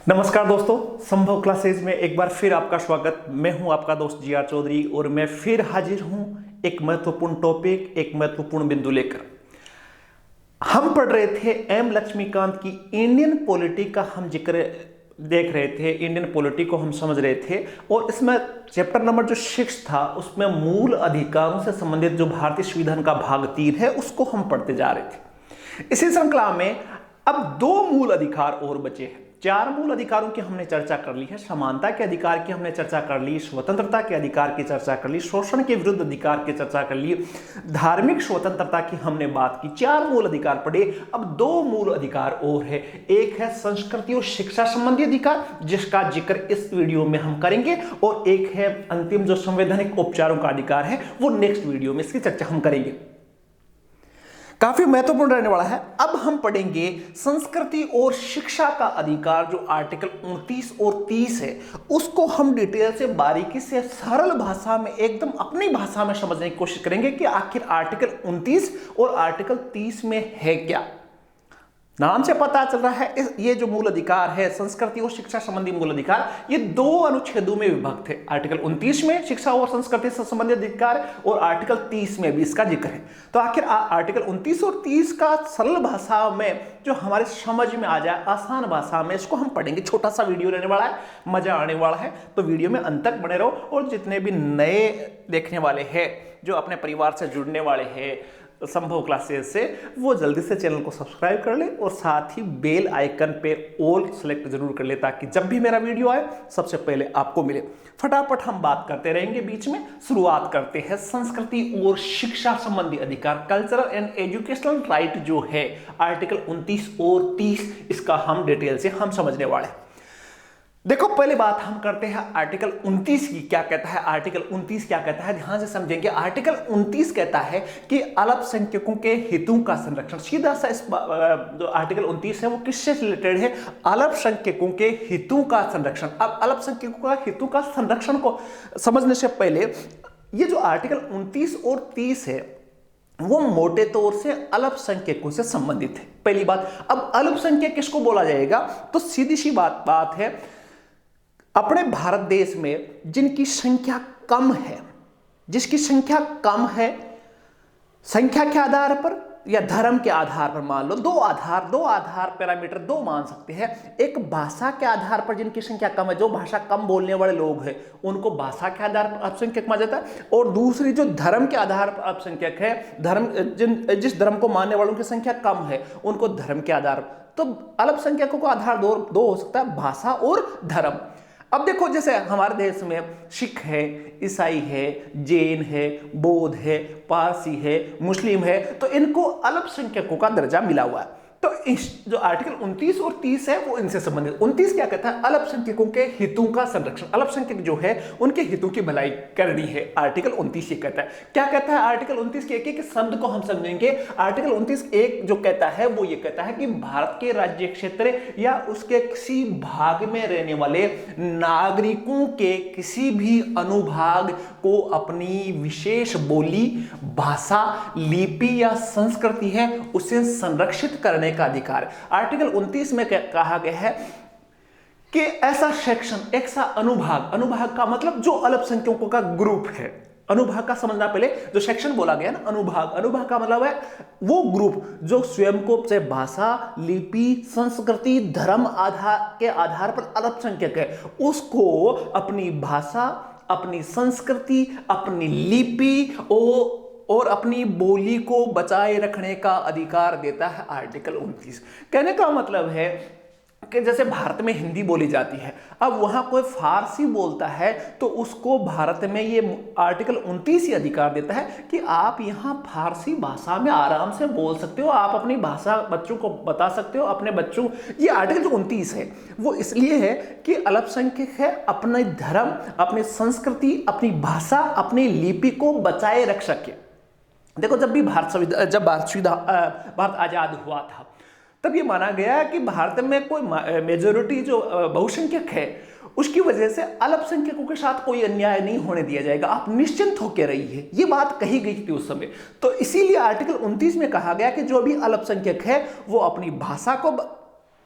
नमस्कार दोस्तों, संभव क्लासेज में एक बार फिर आपका स्वागत। मैं हूं आपका दोस्त जी आर चौधरी और मैं फिर हाजिर हूं एक महत्वपूर्ण टॉपिक, एक महत्वपूर्ण बिंदु लेकर। हम पढ़ रहे थे एम लक्ष्मीकांत की इंडियन पॉलिटी का हम जिक्र देख रहे थे, इंडियन पॉलिटी को हम समझ रहे थे और इसमें चैप्टर नंबर जो 6 था उसमें मूल अधिकारों से संबंधित जो भारतीय संविधान का भाग 3 है उसको हम पढ़ते जा रहे थे। इसी श्रृंखला में अब 2 मूल अधिकार और बचे हैं। 4 मूल अधिकारों की हमने चर्चा कर ली है। समानता के अधिकार की हमने चर्चा कर ली, स्वतंत्रता के अधिकार की चर्चा कर ली, शोषण के विरुद्ध अधिकार की चर्चा कर ली, धार्मिक स्वतंत्रता की हमने बात की। 4 मूल अधिकार पढ़े। अब 2 मूल अधिकार और है। एक है संस्कृति और शिक्षा संबंधी अधिकार जिसका जिक्र इस वीडियो में हम करेंगे और एक है अंतिम जो संवैधानिक उपचारों का अधिकार है वो नेक्स्ट वीडियो में इसकी चर्चा हम करेंगे। काफी महत्वपूर्ण रहने वाला है। अब हम पढ़ेंगे संस्कृति और शिक्षा का अधिकार जो आर्टिकल 29 और 30 है उसको हम डिटेल से बारीकी से सरल भाषा में एकदम अपनी भाषा में समझने की कोशिश करेंगे कि आखिर आर्टिकल 29 और आर्टिकल 30 में है क्या। नाम से पता चल रहा है ये जो मूल अधिकार है संस्कृति और शिक्षा संबंधी मूल अधिकार ये 2 अनुच्छेदों में विभक्त है। आर्टिकल 29 में शिक्षा और संस्कृति से संबंधित अधिकार और आर्टिकल 30 में भी इसका जिक्र है। तो आखिर आर्टिकल 29 और 30 का सरल भाषा में जो हमारे समझ में आ जाए, आसान भाषा में, इसको हम पढ़ेंगे। छोटा सा वीडियो रहने वाला है, मजा आने वाला है, तो वीडियो में अंत तक बने रहो। और जितने भी नए देखने वाले हैं, जो अपने परिवार से जुड़ने वाले हैं संभव क्लासेस से, वो जल्दी से चैनल को सब्सक्राइब कर ले और साथ ही बेल आइकन पे ऑल सेलेक्ट जरूर कर ले ताकि जब भी मेरा वीडियो आए सबसे पहले आपको मिले। फटाफट हम बात करते रहेंगे। बीच में शुरुआत करते हैं संस्कृति और शिक्षा संबंधी अधिकार, कल्चरल एंड एजुकेशनल राइट जो है आर्टिकल 29 और 30, इसका हम डिटेल से हम समझने वाले हैं। देखो, पहले बात हम करते हैं आर्टिकल 29 की। क्या कहता है आर्टिकल 29? क्या कहता है, ध्यान से समझेंगे। आर्टिकल 29 कहता है कि अल्पसंख्यकों के हितों का संरक्षण। सीधा सा इस जो आर्टिकल 29 है वो किससे रिलेटेड है? अल्पसंख्यकों के हितों का संरक्षण। अब अल्पसंख्यकों का हितों का संरक्षण को समझने से पहले ये जो आर्टिकल 29 और 30 है वो मोटे तौर से अल्पसंख्यकों से संबंधित है, पहली बात। अब अल्पसंख्यक किसको बोला जाएगा? तो सीधी सी बात है, अपने भारत देश में जिनकी संख्या कम है, जिसकी संख्या कम है, संख्या के आधार पर या धर्म के आधार पर, मान लो दो आधार पैरामीटर 2 मान सकते हैं। एक भाषा के आधार पर जिनकी संख्या कम है, जो भाषा कम बोलने वाले लोग हैं उनको भाषा के आधार पर अल्पसंख्यक माना जाता है। और दूसरी जो धर्म के आधार पर अल्पसंख्यक है, जिस धर्म को मानने वालों की संख्या कम है उनको धर्म के आधार पर। तो अल्पसंख्यकों का आधार दो हो सकता है, भाषा और धर्म। अब देखो, जैसे हमारे देश में सिख है, ईसाई है, जैन है, बौद्ध है, पारसी है, मुस्लिम है, तो इनको अल्पसंख्यकों का दर्जा मिला हुआ है। तो इस जो आर्टिकल 29 और 30 है वो इनसे संबंधित। 29 क्या कहता है? अल्पसंख्यकों के हितों का संरक्षण। अल्पसंख्यक जो है उनके हितों की भलाई करनी है, आर्टिकल 29 ये कहता है। क्या कहता है आर्टिकल 29 के एक शब्द को हम समझेंगे। आर्टिकल 29 एक जो कहता है वो ये कहता है कि भारत के राज्य क्षेत्र या उसके किसी भाग में रहने वाले नागरिकों के किसी भी अनुभाग को अपनी विशेष बोली, भाषा, लिपि या संस्कृति है उसे संरक्षित करने का अधिकार। आर्टिकल 29 में कहा गया है कि ऐसा सेक्शन, ऐसा अनुभाग का मतलब जो अल्पसंख्यकों का ग्रुप है। अनुभाग का समझना, पहले जो सेक्शन बोला गया ना, अनुभाग का मतलब है वो ग्रुप जो स्वयं को से भाषा, लिपि, संस्कृति, धर्म के आधार पर अल्पसंख्यक है, उसको अपनी भाषा, अपनी संस्कृति, अपनी लिपि और अपनी बोली को बचाए रखने का अधिकार देता है आर्टिकल 29। कहने का मतलब है कि जैसे भारत में हिंदी बोली जाती है, अब वहां कोई फारसी बोलता है तो उसको भारत में ये आर्टिकल 29 ही अधिकार देता है कि आप यहां फारसी भाषा में आराम से बोल सकते हो, आप अपनी भाषा बच्चों को बता सकते हो, अपने बच्चों। ये आर्टिकल जो 29 है वो इसलिए है कि अल्पसंख्यक है अपने धर्म, अपनी संस्कृति, अपनी भाषा, अपनी लिपि को बचाए रख सके। देखो, जब भी भारत आजाद हुआ था तब ये माना गया कि भारत में कोई मेजोरिटी जो बहुसंख्यक है उसकी वजह से अल्पसंख्यकों के साथ कोई अन्याय नहीं होने दिया जाएगा, आप निश्चिंत होकर रहिए, ये बात कही गई थी उस समय। तो इसीलिए आर्टिकल 29 में कहा गया कि जो भी अल्पसंख्यक है वो अपनी भाषा को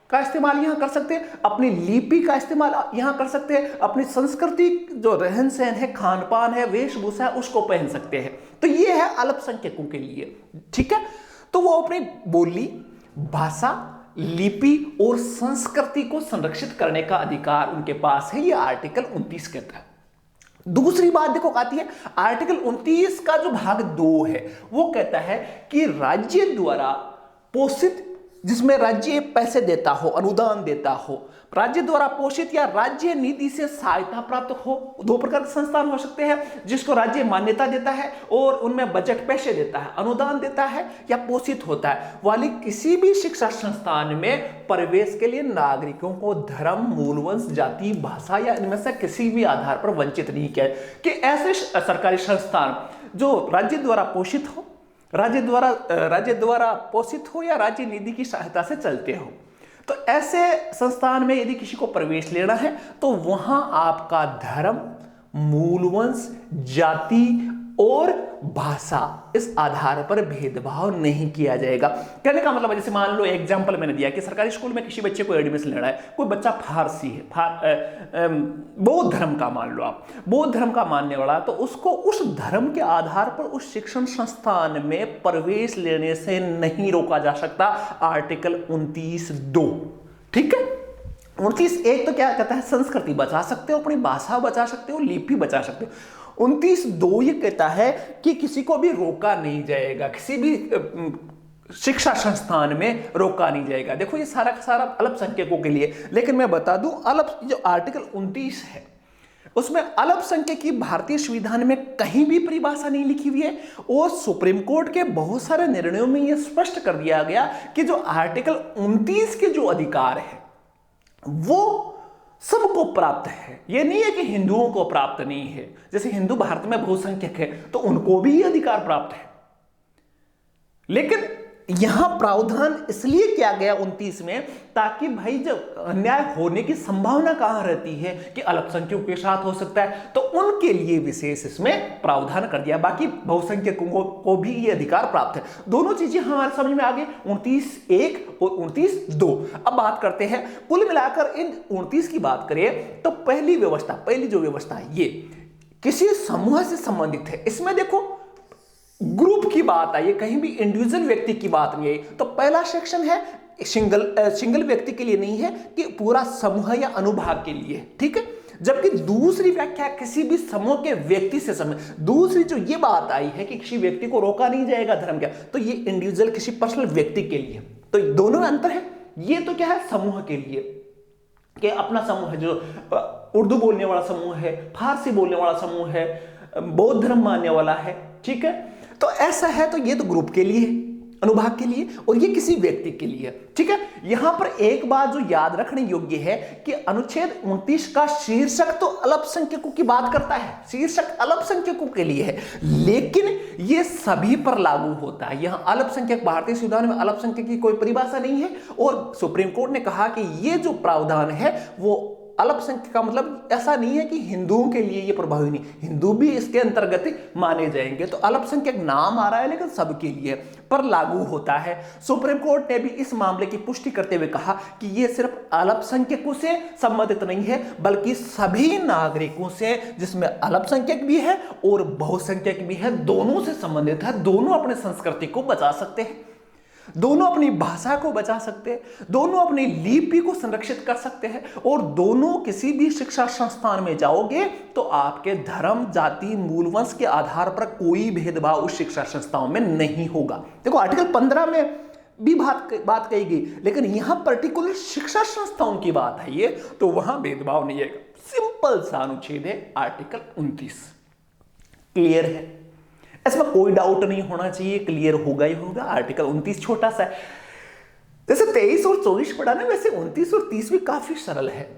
का इस्तेमाल यहां कर सकते हैं, अपनी लिपि का इस्तेमाल यहां कर सकते हैं, अपनी संस्कृति जो रहन सहन है, खान पान है, वेशभूषा है, उसको पहन सकते हैं। तो ये है अल्पसंख्यकों के लिए, ठीक है। तो वो अपनी बोली, भाषा, लिपि और संस्कृति को संरक्षित करने का अधिकार उनके पास है, ये आर्टिकल 29 कहता है। दूसरी बात देखो आती है, आर्टिकल 29 का जो भाग 2 है वो कहता है कि राज्य द्वारा पोषित, जिसमें राज्य पैसे देता हो, अनुदान देता हो, राज्य द्वारा पोषित या राज्य निधि से सहायता प्राप्त हो, दो प्रकार के संस्थान हो सकते हैं, जिसको राज्य मान्यता देता है और उनमें बजट पैसे देता है, अनुदान देता है या पोषित होता है, वाली किसी भी शिक्षा संस्थान में प्रवेश के लिए नागरिकों को धर्म, मूलवंश, जाति, भाषा या इनमें से किसी भी आधार पर वंचित नहीं किया है। कि ऐसे सरकारी संस्थान जो राज्य द्वारा पोषित हो, राज्य द्वारा पोषित हो या राज्य निधि की सहायता से चलते हो, तो ऐसे संस्थान में यदि किसी को प्रवेश लेना है तो वहां आपका धर्म, मूलवंश, जाति और भाषा, इस आधार पर भेदभाव नहीं किया जाएगा। कहने का मतलब है, जैसे मान लो एग्जांपल मैंने दिया कि सरकारी स्कूल में किसी बच्चे को एडमिशन लेना है, कोई बच्चा फारसी है, बौद्ध धर्म का मान लो आप, बौद्ध धर्म का मानने वाला, तो उसको उस धर्म के आधार पर उस शिक्षण संस्थान में प्रवेश लेने से नहीं रोका जा सकता। आर्टिकल 29(2), ठीक है। 29(1) तो क्या कहता है, संस्कृति बचा सकते हो, अपनी भाषा बचा सकते हो, लिपि बचा सकते हो। 29(2) ये कहता है कि किसी को भी रोका नहीं जाएगा, किसी भी शिक्षा संस्थान में रोका नहीं जाएगा। देखो ये सारा का सारा अल्पसंख्यकों के लिए, लेकिन मैं बता दूं जो आर्टिकल 29 है उसमें अल्पसंख्यक की भारतीय संविधान में कहीं भी परिभाषा नहीं लिखी हुई है, और सुप्रीम कोर्ट के बहुत सारे निर्णयों में यह स्पष्ट कर दिया गया कि जो आर्टिकल 29 के जो अधिकार है वो सबको प्राप्त है। यह नहीं है कि हिंदुओं को प्राप्त नहीं है, जैसे हिंदू भारत में बहुसंख्यक है तो उनको भी यह अधिकार प्राप्त है। लेकिन यहां प्रावधान इसलिए किया गया 29 में, ताकि भाई जब अन्याय होने की संभावना कहां रहती है कि अल्पसंख्यकों के साथ हो सकता है, तो उनके लिए विशेष इसमें प्रावधान कर दिया। बाकी बहुसंख्यकों को भी ये अधिकार प्राप्त है। दोनों चीजें हमारे समझ में आ गई, 29(1) और 29(2). अब बात करते हैं, कुल मिलाकर इन 29 की बात करें तो पहली जो व्यवस्था है ये किसी समूह से संबंधित है। इसमें देखो ग्रुप की बात आई है, कहीं भी इंडिविजुअल व्यक्ति की बात नहीं आई। तो पहला सेक्शन है सिंगल व्यक्ति के लिए नहीं है, कि पूरा समूह या अनुभाग के लिए, ठीक है। जबकि दूसरी व्याख्या किसी भी समूह के व्यक्ति से दूसरी जो ये बात आई है कि किसी व्यक्ति को रोका नहीं जाएगा धर्म का, तो ये इंडिविजुअल किसी पर्सनल व्यक्ति के लिए। तो दोनों में अंतर है। ये तो क्या है, समूह के लिए, कि अपना समूह है, जो उर्दू बोलने वाला समूह है, फारसी बोलने वाला समूह है, बौद्ध धर्म मानने वाला है, ठीक है। तो ऐसा है, तो ये तो ग्रुप के लिए है, अनुभाग के लिए, और ये किसी व्यक्ति के लिए, ठीक है। यहां पर एक बात जो याद रखने योग्य है कि अनुच्छेद 29 का शीर्षक तो अल्पसंख्यकों की बात करता है, शीर्षक अल्पसंख्यकों के लिए है, लेकिन ये सभी पर लागू होता है। यहां अल्पसंख्यक, भारतीय संविधान में अल्पसंख्यक की कोई परिभाषा नहीं है, और सुप्रीम कोर्ट ने कहा कि ये जो प्रावधान है वो अल्पसंख्यक का मतलब ऐसा नहीं है कि हिंदुओं के लिए ये प्रभावी नहीं, हिंदू भी इसके अंतर्गत माने जाएंगे। तो अल्पसंख्यक नाम आ रहा है लेकिन सबके लिए पर लागू होता है। सुप्रीम कोर्ट ने भी इस मामले की पुष्टि करते हुए कहा कि ये सिर्फ अल्पसंख्यकों से संबंधित नहीं है, बल्कि सभी नागरिकों से, जिसमें अल्पसंख्यक भी है और बहुसंख्यक भी है, दोनों से संबंधित है। दोनों अपने संस्कृति को बचा सकते हैं, दोनों अपनी भाषा को बचा सकते हैं, दोनों अपनी लिपि को संरक्षित कर सकते हैं, और दोनों किसी भी शिक्षा संस्थान में जाओगे तो आपके धर्म, जाति, मूलवंश के आधार पर कोई भेदभाव उस शिक्षा संस्थाओं में नहीं होगा। देखो आर्टिकल 15 में भी बात कही गई, लेकिन यहां पर्टिकुलर शिक्षा संस्थाओं की बात है ये, तो वहां भेदभाव नहीं है। सिंपल सा अनुच्छेद है आर्टिकल 29। क्लियर है, इसमें कोई डाउट नहीं होना चाहिए, क्लियर होगा ही होगा। आर्टिकल 29 छोटा सा है, जैसे 23 और 24 पढ़ा ना, वैसे 29 और 30 भी काफी सरल है।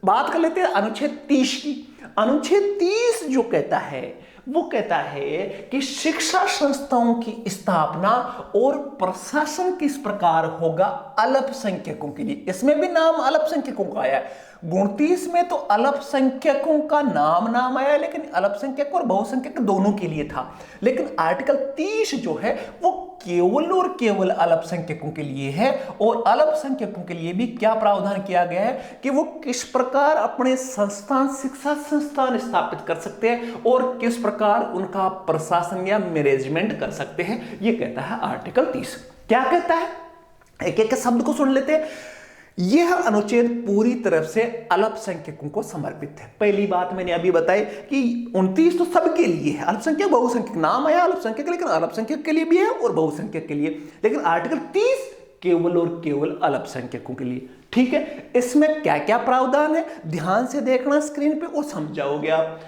बात कर लेते हैं अनुच्छेद 30 की। अनुच्छेद 30 जो कहता है वो कहता है कि शिक्षा संस्थाओं की स्थापना और प्रशासन किस प्रकार होगा अल्पसंख्यकों के लिए। इसमें भी नाम अल्पसंख्यकों का आया है। 29 में तो अल्पसंख्यकों का नाम आया, लेकिन अल्पसंख्यक और बहुसंख्यक दोनों के लिए था। लेकिन आर्टिकल 30 जो है वो केवल और केवल अल्पसंख्यकों के लिए है। और अल्पसंख्यकों के लिए भी क्या प्रावधान किया गया है कि वो किस प्रकार अपने संस्थान, शिक्षा संस्थान स्थापित कर सकते हैं और किस प्रकार उनका प्रशासन या मैनेजमेंट कर सकते हैं, ये कहता है आर्टिकल 30। क्या कहता है, एक एक शब्द को सुन लेते हैं। यह अनुच्छेद पूरी तरफ से अल्पसंख्यकों को समर्पित है। पहली बात मैंने अभी बताई कि 29 तो सबके लिए है, अल्पसंख्यक बहुसंख्यक, नाम आया अल्पसंख्यक लेकिन अल्पसंख्यक के लिए भी है और बहुसंख्यक के लिए, लेकिन आर्टिकल 30 केवल और केवल अल्पसंख्यकों के लिए। ठीक है, इसमें क्या क्या प्रावधान है ध्यान से देखना स्क्रीन पे और समझाओगे आप।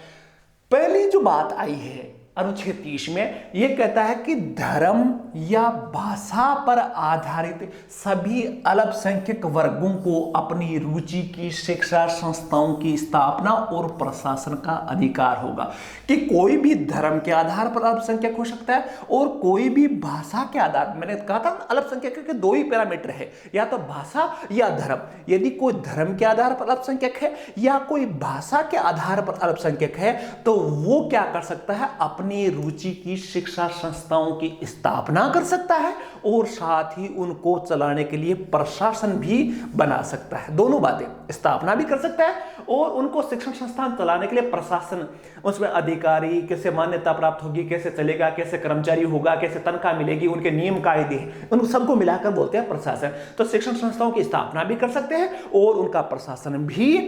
पहली जो बात आई है अनुच्छेद 30 में, यह कहता है कि धर्म या भाषा पर आधारित सभी अल्पसंख्यक वर्गों को अपनी रुचि की शिक्षा संस्थाओं की स्थापना और प्रशासन का अधिकार होगा। कि कोई भी धर्म के आधार पर अल्पसंख्यक हो सकता है और कोई भी भाषा के आधार, मैंने कहा था अल्पसंख्यक के दो ही पैरामीटर है, या तो भाषा या धर्म। यदि कोई धर्म के आधार पर अल्पसंख्यक है या कोई भाषा के आधार पर अल्पसंख्यक है, तो वो क्या कर सकता है, अपनी रुचि की शिक्षा संस्थाओं की स्थापना कर सकता है और साथ ही उनको चलाने के लिए प्रशासन भी बना सकता है। दोनों बातें, स्थापना भी कर सकता है और उनको शिक्षण संस्थान चलाने के लिए प्रशासन, उसमें अधिकारी कैसे मान्यता प्राप्त होगी, कैसे चलेगा, कैसे कर्मचारी होगा, कैसे तनख्वाह मिलेगी, उनके नियम कायदे, उन सबको मिलाकर बोलते हैं प्रशासन। तो शिक्षण संस्थाओं की स्थापना भी कर सकते हैं और उनका प्रशासन भी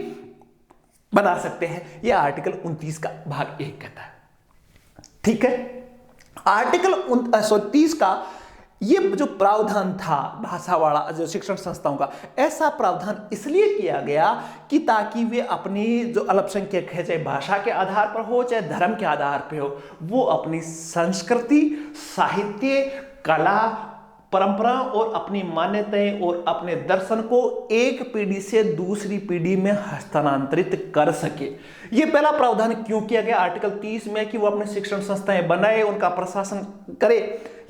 बना सकते हैं। यह आर्टिकल 29 का भाग 1 कहता है। ठीक है, आर्टिकल 30 का ये जो प्रावधान था भाषा वाला जो शिक्षण संस्थाओं का, ऐसा प्रावधान इसलिए किया गया कि ताकि वे अपनी जो अल्पसंख्यक है, चाहे भाषा के आधार पर हो चाहे धर्म के आधार पर हो, वो अपनी संस्कृति, साहित्य, कला, परंपरा और अपनी मान्यताएं और अपने दर्शन को एक पीढ़ी से दूसरी पीढ़ी में हस्तांतरित कर सके। ये पहला प्रावधान क्यों किया गया आर्टिकल 30 में कि वो अपने शिक्षण संस्थाएं बनाए, उनका प्रशासन करे।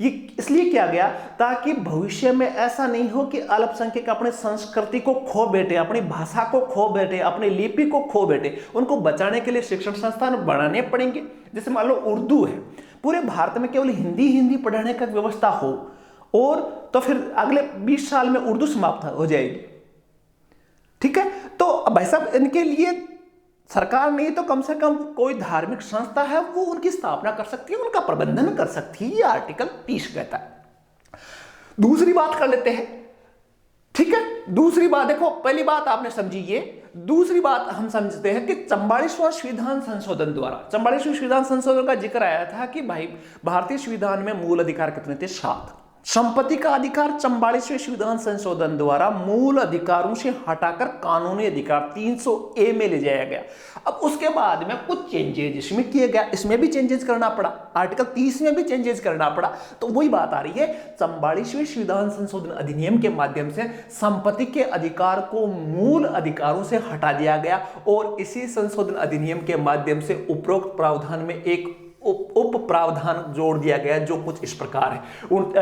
ये इसलिए किया गया ताकि भविष्य में ऐसा नहीं हो कि अल्पसंख्यक अपने संस्कृति को खो बैठे, अपनी भाषा को खो बैठे, अपनी लिपि को खो बैठे। उनको बचाने के लिए शिक्षण संस्थान बनाने पड़ेंगे। जैसे मान लो उर्दू है, पूरे भारत में केवल हिंदी पढ़ाने का व्यवस्था हो और तो फिर अगले 20 साल में उर्दू समाप्त हो जाएगी। ठीक है, तो भाई साहब इनके लिए सरकार नहीं तो कम से कम कोई धार्मिक संस्था है वो उनकी स्थापना कर सकती है, उनका प्रबंधन कर सकती है। ये आर्टिकल 30 कहता है। दूसरी बात कर लेते हैं। ठीक है, दूसरी बात देखो, पहली बात आपने समझी ये, दूसरी बात हम समझते हैं कि 44वां संविधान संशोधन द्वारा, 44वें संविधान संशोधन का जिक्र आया था कि भाई भारतीय संविधान में मूल अधिकार कितने थे, 7। संपत्ति का अधिकार 44वें संविधान संशोधन द्वारा मूल अधिकारों से हटाकर कानूनी अधिकार 300A में ले जाया गया। अब उसके बाद में कुछ चेंजेज इसमें किए गया, इसमें भी चेंजेस करना पड़ा, आर्टिकल 30 में भी चेंजेस करना पड़ा। तो वही बात आ रही है, 44वें संविधान संशोधन अधिनियम के माध्यम से संपत्ति के अधिकार को मूल अधिकारों से हटा दिया गया और इसी संशोधन अधिनियम के माध्यम से उपरोक्त प्रावधान में एक उप प्रावधान जोड़ दिया गया जो कुछ इस प्रकार है।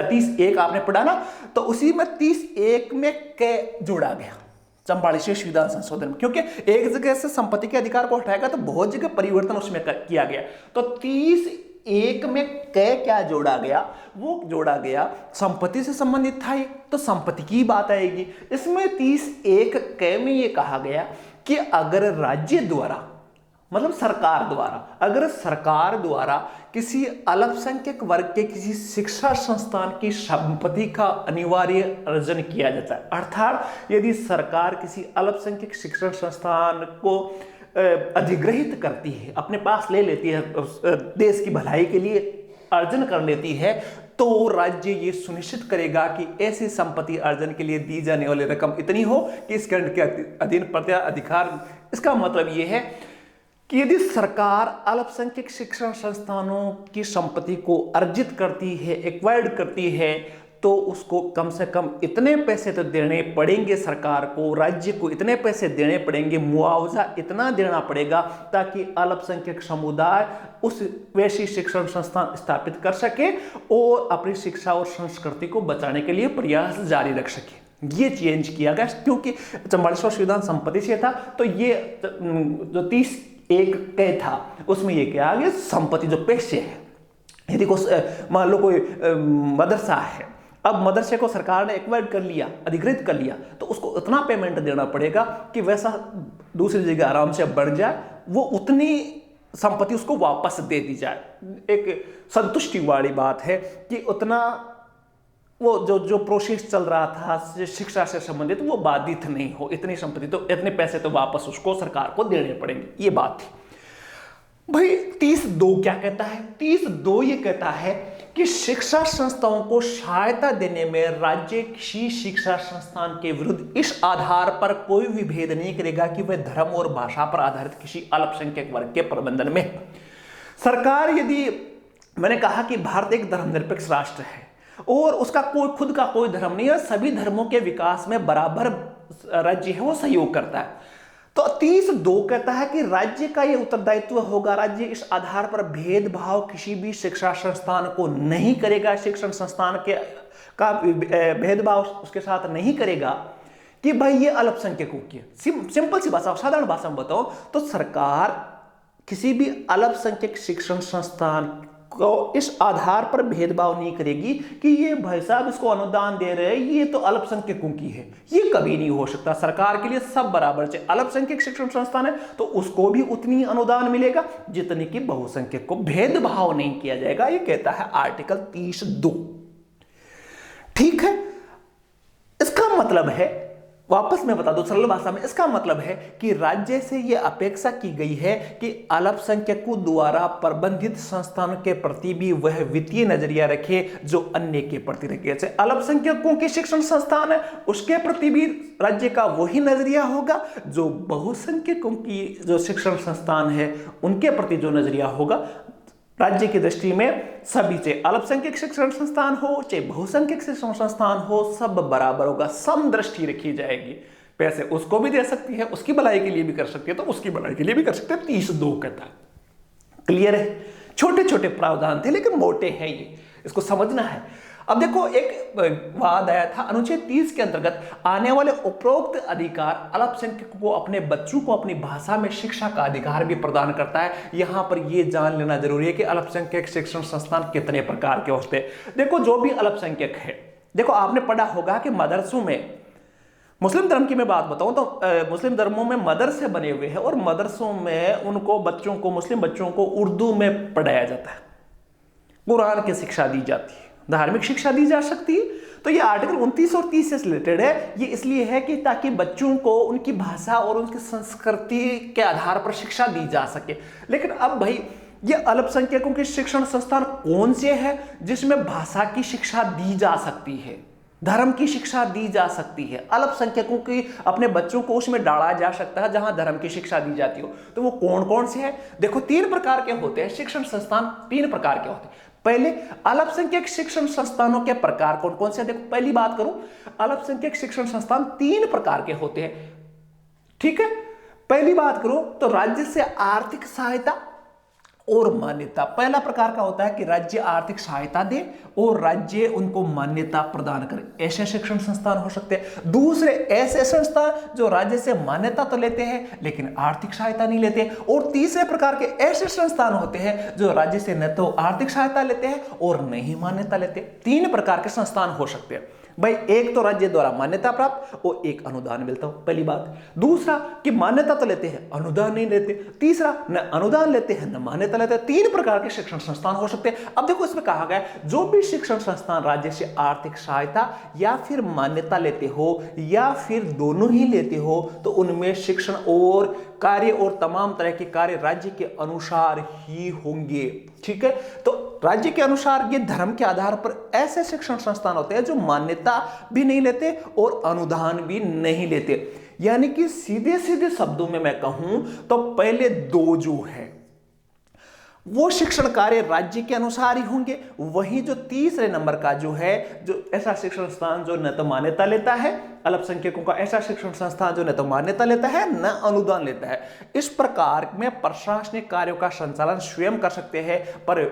30(1) आपने पढ़ा ना, तो उसी में 30(1) में क जोड़ा गया 44वें संविधान संशोधन में, क्योंकि एक जगह से संपत्ति के अधिकार को हटाएगा तो बहुत जगह परिवर्तन उसमें किया गया। तो 30(1) में क क्या जोड़ा गया, वो जोड़ा गया संपत्ति से संबंधित था, तो संपत्ति की बात आएगी इसमें। 30(1) क में ये कहा गया कि अगर राज्य द्वारा, मतलब सरकार द्वारा, अगर सरकार द्वारा किसी अल्पसंख्यक वर्ग के किसी शिक्षा संस्थान की संपत्ति का अनिवार्य अर्जन किया जाता है, अर्थात यदि सरकार किसी अल्पसंख्यक शिक्षण संस्थान को अधिग्रहित करती है, अपने पास ले लेती है, देश की भलाई के लिए अर्जन कर लेती है, तो राज्य ये सुनिश्चित करेगा कि ऐसी संपत्ति अर्जन के लिए दी जाने वाली रकम इतनी हो कि इस खंड के अधीन प्रत्या अधिकार। इसका मतलब ये है कि यदि सरकार अल्पसंख्यक शिक्षण संस्थानों की संपत्ति को अर्जित करती है, एक्वायर्ड करती है, तो उसको कम से कम इतने पैसे तो देने पड़ेंगे सरकार को, राज्य को इतने पैसे देने पड़ेंगे, मुआवजा इतना देना पड़ेगा ताकि अल्पसंख्यक समुदाय उस वैसी शिक्षण संस्थान स्थापित कर सके और अपनी शिक्षा और संस्कृति को बचाने के लिए प्रयास जारी रख सके। ये चेंज किया गया क्योंकि 44वां संविधान संपत्ति से था, तो ये जो 30(1) क था उसमें ये क्या आ गया, संपत्ति जो पैसे है यदि मान लो कोई मदरसा है, अब मदरसे को सरकार ने एक्वायर्ड कर लिया, अधिकृत कर लिया, तो उसको उतना पेमेंट देना पड़ेगा कि वैसा दूसरी जगह आराम से बढ़ जाए, वो उतनी संपत्ति उसको वापस दे दी जाए। एक संतुष्टि वाली बात है कि उतना वो जो प्रोसेस चल रहा था शिक्षा से संबंधित वो बाधित नहीं हो, इतनी संपत्ति तो इतने पैसे तो वापस उसको सरकार को देने पड़ेंगे, ये बात थी। भाई 30(2) क्या कहता है? 30(2) ये कहता है कि शिक्षा संस्थाओं को सहायता देने में राज्य किसी शिक्षा संस्थान के विरुद्ध इस आधार पर कोई भी भेद नहीं करेगा कि वह धर्म और भाषा पर आधारित किसी अल्पसंख्यक वर्ग के प्रबंधन में। सरकार, यदि मैंने कहा कि भारत एक धर्मनिरपेक्ष राष्ट्र है और उसका खुद का कोई धर्म नहीं है, सभी धर्मों के विकास में बराबर राज्य है वो सहयोग करता है, तो 30(2) कहता है कि राज्य का यह उत्तरदायित्व होगा, राज्य इस आधार पर भेदभाव किसी भी शिक्षा संस्थान को नहीं करेगा, शिक्षण संस्थान का भेदभाव उसके साथ नहीं करेगा कि भाई ये अल्पसंख्यकों की। सिंपल सी भाषा, साधारण भाषा में बताओ तो सरकार किसी भी अल्पसंख्यक शिक्षण संस्थान को इस आधार पर भेदभाव नहीं करेगी कि ये भाई साहब इसको अनुदान दे रहे हैं, ये तो अल्पसंख्यकों की है, ये कभी नहीं हो सकता। सरकार के लिए सब बराबर है, अल्पसंख्यक शिक्षण संस्थान है तो उसको भी उतनी अनुदान मिलेगा जितने की बहुसंख्यक को, भेदभाव नहीं किया जाएगा, ये कहता है आर्टिकल 30(2). ठीक है, इसका मतलब है, वापस मैं बता दूं सरल भाषा में, इसका मतलब है कि राज्य से यह अपेक्षा की गई है कि अल्पसंख्यकों द्वारा प्रबंधित संस्थान के प्रति भी वह वित्तीय नजरिया रखे जो अन्य के प्रति रखे। जैसे अल्पसंख्यकों के शिक्षण संस्थान है उसके प्रति भी राज्य का वही नजरिया होगा जो बहुसंख्यकों की जो शिक्षण संस्थान है उनके प्रति जो नजरिया होगा। राज्य की दृष्टि में सभी, चाहे अल्पसंख्यक शिक्षण संस्थान हो चाहे बहुसंख्यक शिक्षण संस्थान हो, सब बराबर होगा, समदृष्टि रखी जाएगी। पैसे उसको भी दे सकती है, उसकी भलाई के लिए भी कर सकती है तो उसकी भलाई के लिए भी कर सकते हैं। 30(2) कहता है। क्लियर है? छोटे छोटे प्रावधान थे लेकिन मोटे हैं ये, इसको समझना है। अब देखो, एक वाद आया था अनुच्छेद 30 के अंतर्गत आने वाले उपरोक्त अधिकार अल्पसंख्यकों को अपने बच्चों को अपनी भाषा में शिक्षा का अधिकार भी प्रदान करता है। यहां पर यह जान लेना जरूरी है कि अल्पसंख्यक शिक्षण संस्थान कितने प्रकार के होते हैं। देखो, जो भी अल्पसंख्यक है, देखो आपने पढ़ा होगा कि मदरसों में, मुस्लिम धर्म की मैं बात बताऊं तो मुस्लिम धर्मों में मदरसे बने हुए हैं और मदरसों में उनको बच्चों को, मुस्लिम बच्चों को उर्दू में पढ़ाया जाता है, कुरान की शिक्षा दी जाती है, धार्मिक शिक्षा दी जा सकती है। तो ये आर्टिकल 29 और 30 से रिलेटेड है। ये इसलिए है कि ताकि बच्चों को उनकी भाषा और उनकी संस्कृति के आधार पर शिक्षा दी जा सके। लेकिन अब भाई, ये अल्पसंख्यकों के शिक्षण संस्थान कौन से हैं जिसमें भाषा की शिक्षा दी जा सकती है, धर्म की शिक्षा दी जा सकती है, अल्पसंख्यकों की अपने बच्चों को उसमें डाला जा सकता है जहां धर्म की शिक्षा दी जाती हो, तो वो कौन कौन से हैं? देखो, 3 प्रकार के होते हैं शिक्षण संस्थान, 3 प्रकार के होते हैं। पहले, अल्पसंख्यक शिक्षण संस्थानों के प्रकार कौन कौन से? देखो, पहली बात करूं, अल्पसंख्यक शिक्षण संस्थान 3 प्रकार के होते हैं। ठीक है, पहली बात करूं तो राज्य से आर्थिक सहायता और मान्यता। पहला प्रकार का होता है कि राज्य आर्थिक सहायता दे और राज्य उनको मान्यता प्रदान करे, ऐसे शिक्षण संस्थान हो सकते हैं। दूसरे, ऐसे संस्थान जो राज्य से मान्यता तो लेते हैं लेकिन आर्थिक सहायता नहीं लेते। और तीसरे प्रकार के ऐसे संस्थान होते हैं जो राज्य से न तो आर्थिक सहायता लेते हैं और न ही मान्यता लेते। 3 प्रकार के संस्थान हो सकते हैं भाई। एक तो राज्य द्वारा मान्यता प्राप्त और एक अनुदान मिलता हो, पहली बात। दूसरा कि मान्यता तो लेते हैं, अनुदान नहीं लेते। तीसरा, न अनुदान लेते हैं न मान्यता लेते हैं। 3 प्रकार के शिक्षण संस्थान हो सकते हैं। अब देखो, इसमें कहा गया जो भी शिक्षण संस्थान राज्य से आर्थिक सहायता या फिर मान्यता लेते हो या फिर दोनों ही लेते हो तो उनमें शिक्षण और कार्य और तमाम तरह के कार्य राज्य के अनुसार ही होंगे। ठीक है, तो राज्य के अनुसार ये धर्म के आधार पर ऐसे शिक्षण संस्थान होते हैं जो मान्यता भी नहीं लेते और अनुदान भी नहीं लेते। यानी कि सीधे सीधे शब्दों में मैं कहूं तो पहले 2 जो है वो शिक्षण कार्य राज्य के अनुसार ही होंगे। वहीं जो तीसरे नंबर का जो है, जो ऐसा शिक्षण संस्थान जो न तो मान्यता लेता है, अल्पसंख्यकों का ऐसा शिक्षण संस्थान जो न तो मान्यता लेता है न अनुदान लेता है, इस प्रकार में प्रशासनिक कार्यों का संचालन स्वयं कर सकते हैं पर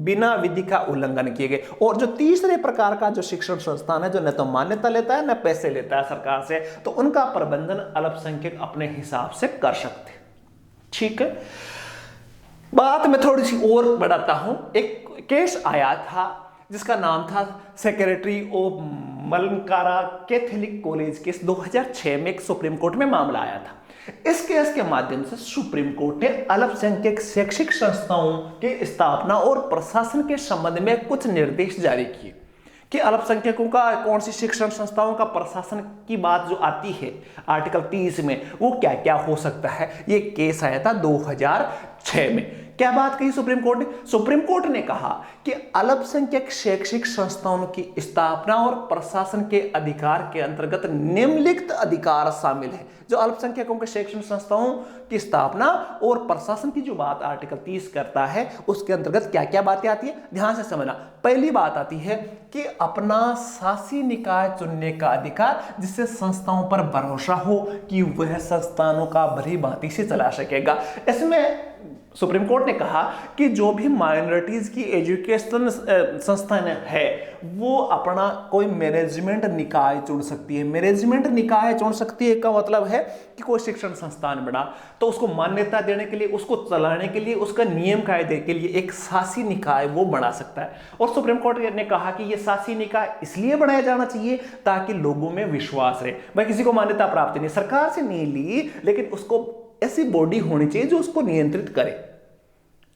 बिना विधि का उल्लंघन किए गए। और जो तीसरे प्रकार का जो शिक्षण संस्थान है जो न तो मान्यता लेता है न पैसे लेता है सरकार से, तो उनका प्रबंधन अल्पसंख्यक अपने हिसाब से कर सकते हैं। ठीक है, बात मैं थोड़ी सी और बढ़ाता हूं। एक केस आया था जिसका नाम था secretary of Malankara Catholic college case. 2006 में एक सुप्रीम कोर्ट में मामला आया था। इस केस के माध्यम से सुप्रीम कोर्ट ने अल्पसंख्यक शैक्षिक संस्थाओं की स्थापना और प्रशासन के संबंध में कुछ निर्देश जारी किए कि अल्पसंख्यकों का कौन सी शिक्षण संस्थाओं का प्रशासन की बात जो आती है आर्टिकल 30 में, वो क्या क्या हो सकता है। ये केस आया था 2006 में। क्या बात कही सुप्रीम कोर्ट ने? सुप्रीम कोर्ट ने कहा कि अल्पसंख्यक शैक्षिक संस्थाओं की स्थापना और प्रशासन के अधिकार के अंतर्गत निम्नलिखित अधिकार शामिल है। जो अल्पसंख्यकों के शैक्षणिक संस्थाओं की स्थापना और प्रशासन की जो बात आर्टिकल 30 करता है, उसके अंतर्गत क्या क्या बातें आती है, ध्यान से समझना। पहली बात आती है कि अपना शासी निकाय चुनने का अधिकार, जिससे संस्थाओं पर भरोसा हो कि वह संस्थानों का भली भांति से चला सकेगा। इसमें सुप्रीम कोर्ट ने कहा कि जो भी माइनॉरिटीज की एजुकेशन संस्थान है, वो अपना कोई मैनेजमेंट निकाय चुन सकती है। मैनेजमेंट निकाय चुन सकती है का मतलब है कि कोई शिक्षण संस्थान बना तो उसको मान्यता देने के लिए, उसको चलाने के लिए, उसका नियम कायदे के लिए एक शासी निकाय वो बना सकता है। और सुप्रीम कोर्ट ने कहा कि यह शासी निकाय इसलिए बनाया जाना चाहिए ताकि लोगों में विश्वास रहे। भाई किसी को मान्यता प्राप्त नहीं, सरकार से नहीं ली, लेकिन उसको ऐसी बॉडी होनी चाहिए जो उसको नियंत्रित करे।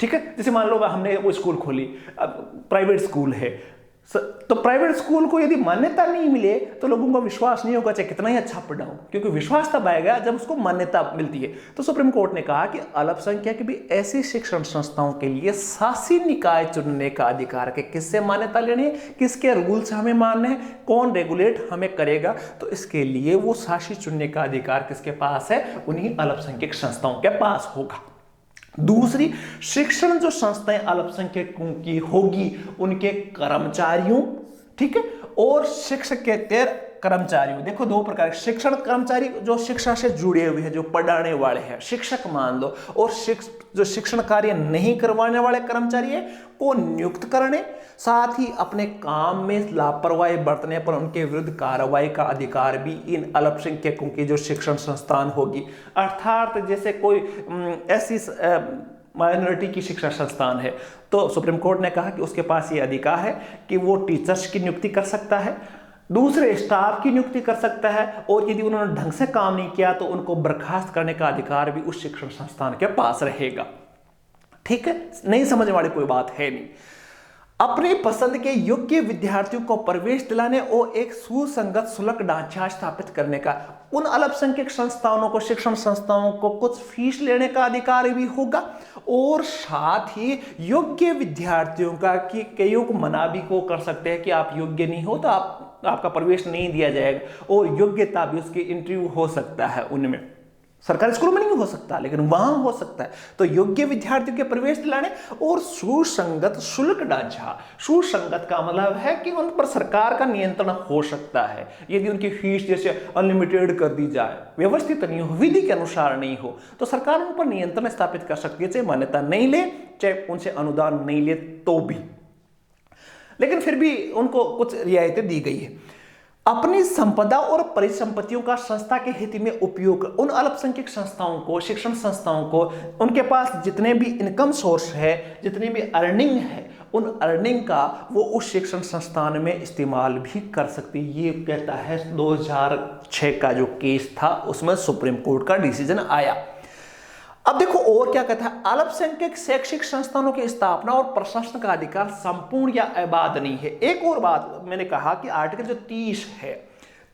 ठीक है, जैसे मान लो हमने वो स्कूल खोली, प्राइवेट स्कूल है, तो प्राइवेट स्कूल को यदि मान्यता नहीं मिले तो लोगों का विश्वास नहीं होगा, चाहे कितना ही अच्छा पढ़ा हो, क्योंकि विश्वास तब आएगा जब उसको मान्यता मिलती है। तो सुप्रीम कोर्ट ने कहा कि अल्पसंख्यक भी ऐसी शिक्षण संस्थाओं के लिए शासी निकाय चुनने का अधिकार है। किससे मान्यता लेनी है, किसके रूल्स हमें मानने हैं, कौन रेगुलेट हमें करेगा, तो इसके लिए वो शासी चुनने का अधिकार किसके पास है, उन्हीं अल्पसंख्यक संस्थाओं के पास होगा। दूसरी, शिक्षण जो संस्थाएं अल्पसंख्यकों की होगी उनके कर्मचारियों, ठीक है, और शिक्षकेतर कर्मचारियों। देखो दो प्रकार के शिक्षण कर्मचारी जो शिक्षा से जुड़े हुए हैं, जो पढ़ाने वाले हैं, शिक्षक मान लो, और जो शिक्षण कार्य नहीं करवाने वाले कर्मचारी है को नियुक्त करने, साथ ही अपने काम में लापरवाही बरतने पर उनके विरुद्ध कार्रवाई का अधिकार भी इन अल्पसंख्यकों की जो शिक्षण संस्थान होगी। अर्थात जैसे कोई ऐसी माइनॉरिटी की शिक्षा संस्थान है तो सुप्रीम कोर्ट ने कहा कि उसके पास ये अधिकार है कि वो टीचर्स की नियुक्ति कर सकता है, दूसरे स्टाफ की नियुक्ति कर सकता है, और यदि उन्होंने ढंग से काम नहीं किया तो उनको बर्खास्त करने का अधिकार भी उस शिक्षण संस्थान के पास रहेगा। ठीक है, नहीं समझने वाली कोई बात है नहीं। अपनी पसंद के योग्य विद्यार्थियों को प्रवेश दिलाने और एक सुसंगत शुल्क ढांचा स्थापित करने का, उन अल्पसंख्यक संस्थानों को, शिक्षण संस्थाओं को कुछ फीस लेने का अधिकार भी होगा, और साथ ही योग्य विद्यार्थियों का कि कईयों को मना भी को कर सकते हैं कि आप योग्य नहीं हो तो आपका प्रवेश नहीं दिया जाएगा, और योग्यता भी उसकी इंटरव्यू हो सकता है उनमें। सरकारी स्कूलों में नहीं हो सकता लेकिन वहां हो सकता है। तो योग्य विद्यार्थियों के प्रवेश दिलाने और सुसंगत शुल्क ढांचा। सुसंगत का मतलब है कि उन पर सरकार का नियंत्रण हो सकता है। यदि उनकी फीस जैसे अनलिमिटेड कर दी जाए, व्यवस्थित नहीं हो, विधि के अनुसार नहीं हो, तो सरकार उन पर नियंत्रण स्थापित कर सकती है, चाहे मान्यता नहीं ले, चाहे उनसे अनुदान नहीं ले तो भी। लेकिन फिर भी उनको कुछ रियायतें दी गई है। अपनी संपदा और परिसंपत्तियों का संस्था के हित में उपयोग, उन अल्पसंख्यक संस्थाओं को, शिक्षण संस्थाओं को, उनके पास जितने भी इनकम सोर्स है, जितने भी अर्निंग है, उन अर्निंग का वो उस शिक्षण संस्थान में इस्तेमाल भी कर सकती है। ये कहता है 2006 का जो केस था उसमें सुप्रीम कोर्ट का डिसीजन आया। अब देखो और क्या कहता है, अल्पसंख्यक शैक्षिक संस्थानों की स्थापना और प्रशासन का अधिकार संपूर्ण या अबाध नहीं है। एक और बात मैंने कहा कि आर्टिकल जो 30 है,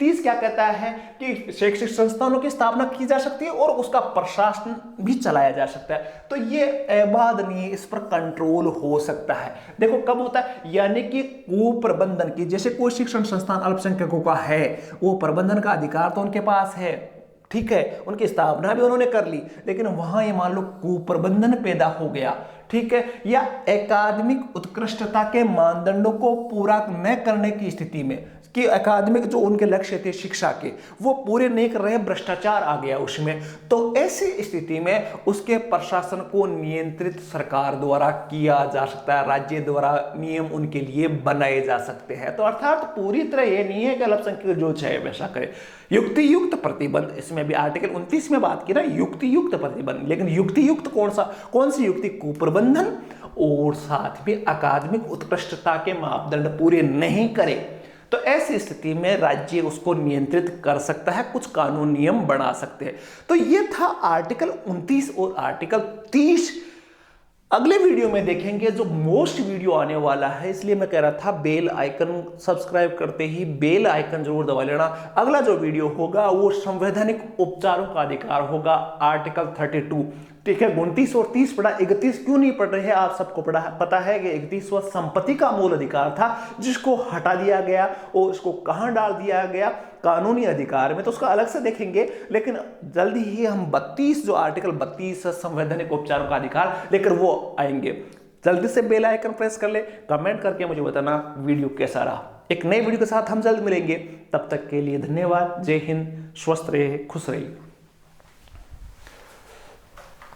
30 क्या कहता है कि शैक्षिक संस्थानों की स्थापना की जा सकती है और उसका प्रशासन भी चलाया जा सकता है। तो ये अबाध नहीं है, इस पर कंट्रोल हो सकता है। देखो कब होता है, यानी कि कुप्रबंधन की, जैसे कोई शिक्षण संस्थान अल्पसंख्यकों का है, वो प्रबंधन का अधिकार तो उनके पास है, ठीक है, उनकी स्थापना भी उन्होंने कर ली, लेकिन वहां ये मान लो कुप्रबंधन पैदा हो गया, ठीक है, या एकाडमिक उत्कृष्टता के मानदंडों को पूरा न करने की स्थिति में, कि एकाडमिक जो उनके लक्ष्य थे शिक्षा के वो पूरे नहीं कर रहे, भ्रष्टाचार आ गया उसमें, तो ऐसी स्थिति में उसके प्रशासन को नियंत्रित सरकार द्वारा किया जा सकता है, राज्य द्वारा नियम उनके लिए बनाए जा सकते हैं। तो अर्थात पूरी तरह ये नहीं है कि अल्पसंख्यक जो चाहे वैसा करे। युक्ति युक्त प्रतिबंध, इसमें भी आर्टिकल 29 में बात की ना युक्ति युक्त प्रतिबंध, लेकिन युक्ति युक्त कौन सी युक्ति? कुप्रबंधन और साथ में अकादमिक उत्कृष्टता के मापदंड पूरे नहीं करे तो ऐसी स्थिति में राज्य उसको नियंत्रित कर सकता है, कुछ कानून नियम बना सकते हैं। तो ये था आर्टिकल 29 और आर्टिकल 30। अगले वीडियो में देखेंगे जो मोस्ट वीडियो आने वाला है, इसलिए मैं कह रहा था बेल आइकन सब्सक्राइब करते ही बेल आइकन जरूर दबा लेना। अगला जो वीडियो होगा वो संवैधानिक उपचारों का अधिकार होगा, आर्टिकल 32। ठीक है, 29 और 30 पढ़ा, 31 क्यों नहीं पढ़ रहे हैं? आप सबको पता है कि 31वां संपत्ति का मूल अधिकार था जिसको हटा दिया गया और उसको कहां डाल दिया गया? कानूनी अधिकार में, तो उसका अलग से देखेंगे। लेकिन जल्दी ही हम 32 जो आर्टिकल 32 संवैधानिक उपचारों का अधिकार लेकर वो आएंगे। जल्दी से बेल आइकन प्रेस कर ले, कमेंट करके मुझे बताना वीडियो कैसा रहा। एक नए वीडियो के साथ हम जल्द मिलेंगे, तब तक के लिए धन्यवाद। जय हिंद, स्वस्थ रहे, खुश रहिए।